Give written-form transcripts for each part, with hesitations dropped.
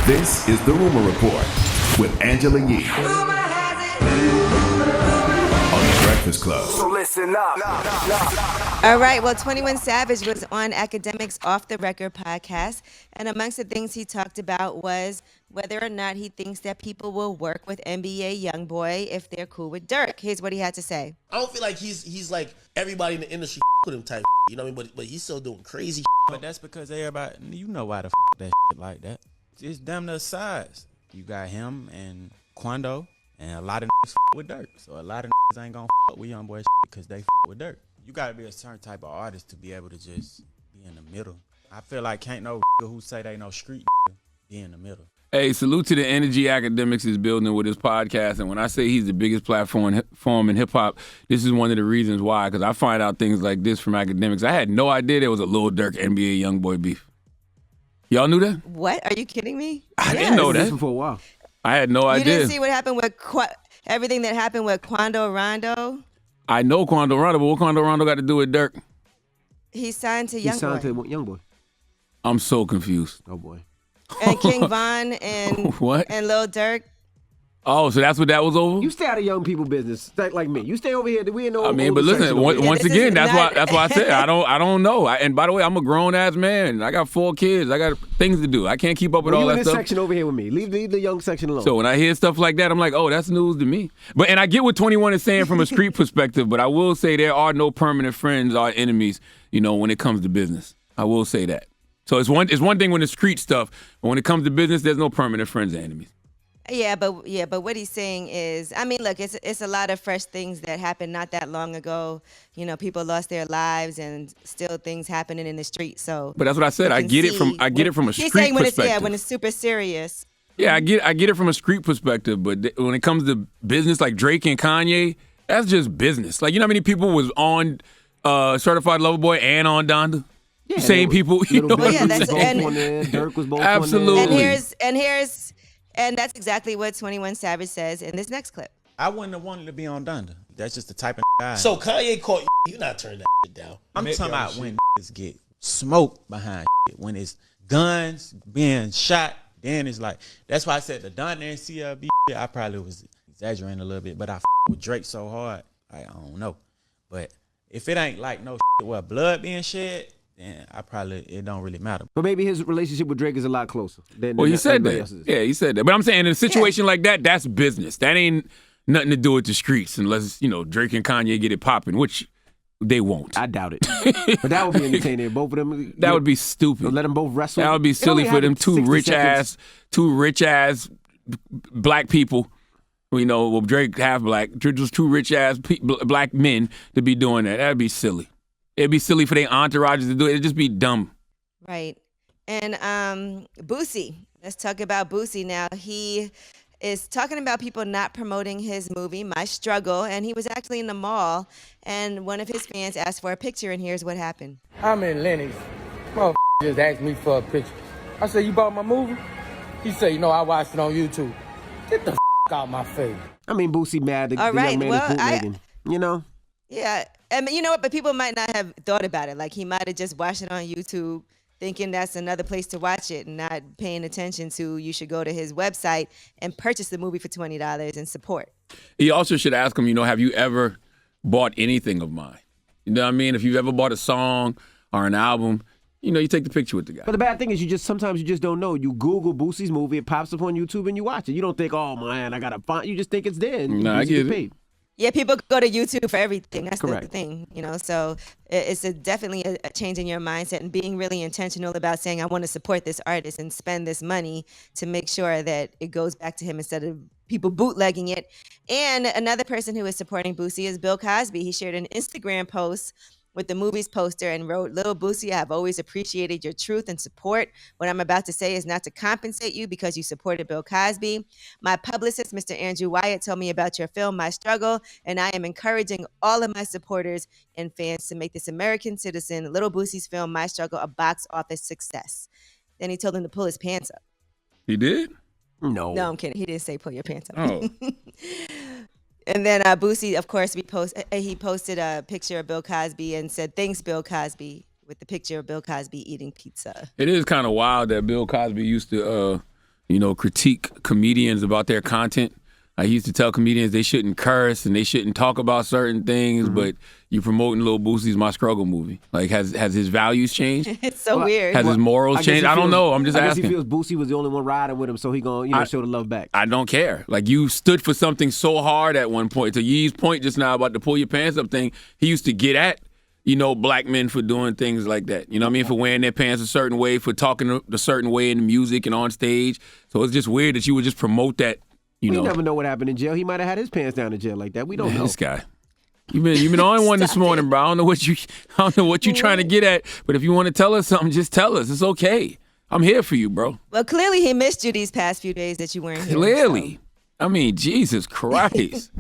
This is The Rumor Report with Angela Yee on The Breakfast Club. So listen up. All right, well, 21 Savage was on Academics Off the Record podcast, and amongst the things he talked about was whether or not he thinks that people will work with NBA Youngboy if they're cool with Durk. Here's what he had to say. I don't feel like he's like everybody in the industry with him type, you know what I mean? But he's still doing crazy. But that's because everybody, you know why the that like that. It's damn near size. You got him and Quando, and a lot of with Durk. So a lot of ain't gonna with Youngboy because they with Durk. You gotta be a certain type of artist to be able to just be in the middle. I feel like can't no who say they no street be in the middle. Hey, salute to the energy Academics is building with his podcast. And when I say he's the biggest platform in hip-hop, this is one of the reasons why, because I find out things like this from Academics. I had no idea there was a Lil Durk NBA Youngboy beef. Y'all knew that? What? Are you kidding me? I didn't know that. For a while. I had no idea. You didn't see what happened with everything that happened with Quando Rondo? I know Quando Rondo, but what Quando Rondo got to do with Durk? He signed to Youngboy. He signed to Youngboy. I'm so confused. Oh, boy. And King Von and what? And Lil Durk. Oh, so that's what that was over? You stay out of young people business, like me. You stay over here. We ain't no. I mean, but listen, once again, that's why I said I don't know. And by the way, I'm a grown ass man. I got 4 kids. I got things to do. I can't keep up with all that stuff. You in this section over here with me. Leave the young section alone. So when I hear stuff like that, I'm like, oh, that's news to me. And I get what 21 is saying from a street perspective, but I will say there are no permanent friends or enemies, when it comes to business. I will say that. So it's one thing when it's street stuff, but when it comes to business, there's no permanent friends or enemies. Yeah, but what he's saying is, I mean, look, it's a lot of fresh things that happened not that long ago. People lost their lives, and still things happening in the street. So, but that's what I said. I get it from a street he's saying perspective. When it's super serious. Yeah, I get it from a street perspective, but when it comes to business, like Drake and Kanye, that's just business. Like, you know how many people was on Certified Lover Boy and on Donda? Yeah, same people. You know what I'm saying? Durk was both absolutely. And that's exactly what 21 Savage says in this next clip. I wouldn't have wanted to be on Donda. That's just the type of guy. So Kanye caught you not turning that shit down. I'm talking about when get smoked behind shit. When it's guns being shot, then it's like, that's why I said the Donda and CLB shit, I probably was exaggerating a little bit, but I with Drake so hard, I don't know. But if it ain't like no shit where blood being shed, then it don't really matter. But maybe his relationship with Drake is a lot closer. Well, he said that. Yeah, he said that. But I'm saying in a situation like that, that's business. That ain't nothing to do with the streets unless, Drake and Kanye get it popping, which they won't. I doubt it. But that would be entertaining. Both of them. That would be stupid. Let them both wrestle. That would be silly for them two rich ass black people. Well, Drake half black. Just two rich ass black men to be doing that. That'd be silly. It'd be silly for their entourages to do it. It'd just be dumb. Right. And Boosie. Let's talk about Boosie now. He is talking about people not promoting his movie, My Struggle, and he was actually in the mall, and one of his fans asked for a picture, and here's what happened. I'm in Lennox. Motherfucker just asked me for a picture. I said, you bought my movie? He said, I watched it on YouTube. Get the out my face. I mean, Boosie mad. The young man is bootlegging, Yeah. And you know what? But people might not have thought about it. Like, he might have just watched it on YouTube, thinking that's another place to watch it, and not paying attention to you should go to his website and purchase the movie for $20 and support. He also should ask him, have you ever bought anything of mine? You know what I mean? If you've ever bought a song or an album, you take the picture with the guy. But the bad thing is sometimes you just don't know. You Google Boosie's movie, it pops up on YouTube, and you watch it. You don't think, oh, man, I got to find. You just think it's there. And I get it. Paid. Yeah, people go to YouTube for everything. That's Correct. the thing, So it's definitely a change in your mindset and being really intentional about saying, I want to support this artist and spend this money to make sure that it goes back to him instead of people bootlegging it. And another person who is supporting Boosie is Bill Cosby. He shared an Instagram post with the movie's poster and wrote, "Little Boosie, I have always appreciated your truth and support. What I'm about to say is not to compensate you because you supported Bill Cosby. My publicist, Mr. Andrew Wyatt, told me about your film, My Struggle, and I am encouraging all of my supporters and fans to make this American citizen, Little Boosie's film, My Struggle, a box office success." Then he told him to pull his pants up. He did? No, I'm kidding. He didn't say pull your pants up. Oh. And then Boosie, of course, he posted a picture of Bill Cosby and said, "Thanks, Bill Cosby," with the picture of Bill Cosby eating pizza. It is kind of wild that Bill Cosby used to, critique comedians about their content. I used to tell comedians they shouldn't curse and they shouldn't talk about certain things, but you promoting Lil Boosie's My Struggle movie. Like, has his values changed? It's so weird. Has his morals changed? I don't know. I'm just asking. I guess he feels Boosie was the only one riding with him, so he gonna show the love back. I don't care. Like, you stood for something so hard at one point. To Yee's point just now about the pull your pants up thing, he used to get at black men for doing things like that. You know what I mean? For wearing their pants a certain way, for talking a certain way in the music and on stage. So it's just weird that you would just promote that. You never know what happened in jail. He might have had his pants down in jail like that. We don't know. This guy. You've been on one this morning, bro. I don't know what you trying to get at. But if you want to tell us something, just tell us. It's okay. I'm here for you, bro. Well, clearly he missed you these past few days that you weren't here. Clearly. So. I mean, Jesus Christ.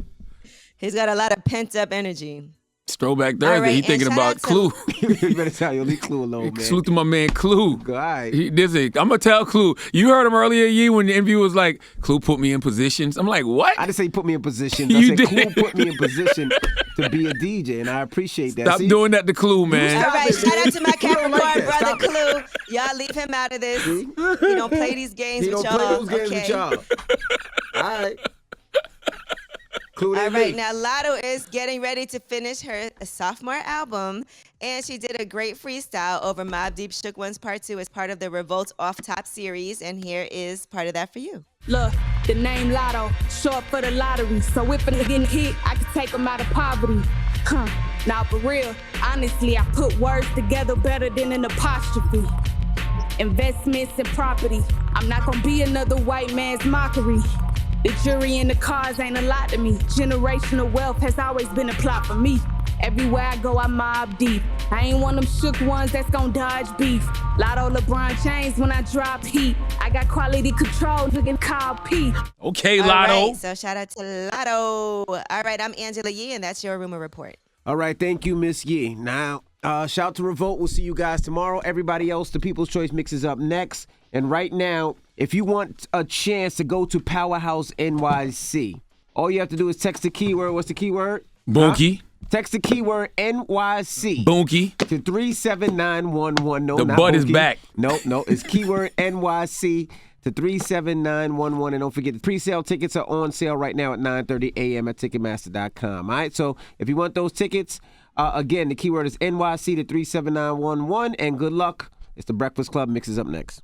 He's got a lot of pent-up energy. It's Throwback Thursday. Right, he thinking about Clue. You better tell you, leave Clue alone, man. Salute to my man Clue. All right. I'm going to tell Clue. You heard him earlier, Yee, when the interview was like, Clue put me in positions. I'm like, what? I didn't say put me in positions. You I said did. Clue put me in position to be a DJ, and I appreciate that. Stop doing that to Clue, man. All right, shout out to my Capricorn like brother Clue. Y'all leave him out of this. He don't play these games with y'all. He don't play those games with y'all. All right. All right, now Latto is getting ready to finish her sophomore album, and she did a great freestyle over Mobb Deep Shook Ones Part 2 as part of the Revolt Off Top series, and here is part of that for you. Look, the name Latto, short for the lottery, so if a nigga hit, I can take him out of poverty. Now for real, honestly, I put words together better than an apostrophe. Investments and property, I'm not gonna be another white man's mockery. The jury and the cars ain't a lot to me. Generational wealth has always been a plot for me. Everywhere I go, I mob deep. I ain't one of them shook ones that's gon' dodge beef. Latto LeBron James when I drop heat. I got quality control, looking Kyle P. Okay, Latto. All right, so shout out to Latto. All right, I'm Angela Yee, and that's your rumor report. All right, thank you, Miss Yee. Now, shout out to Revolt. We'll see you guys tomorrow. Everybody else, the People's Choice Mix is up next. And right now, if you want a chance to go to Powerhouse NYC, all you have to do is text the keyword. What's the keyword? Bunky. Huh? Text the keyword NYC. Bunky. To 37911. No, the not butt Bunky. is back. No, it's keyword NYC to 37911. And don't forget, the pre-sale tickets are on sale right now at 9:30 a.m. at Ticketmaster.com. All right, so if you want those tickets, again, the keyword is NYC to 37911. And good luck. It's the Breakfast Club. Mix is up next.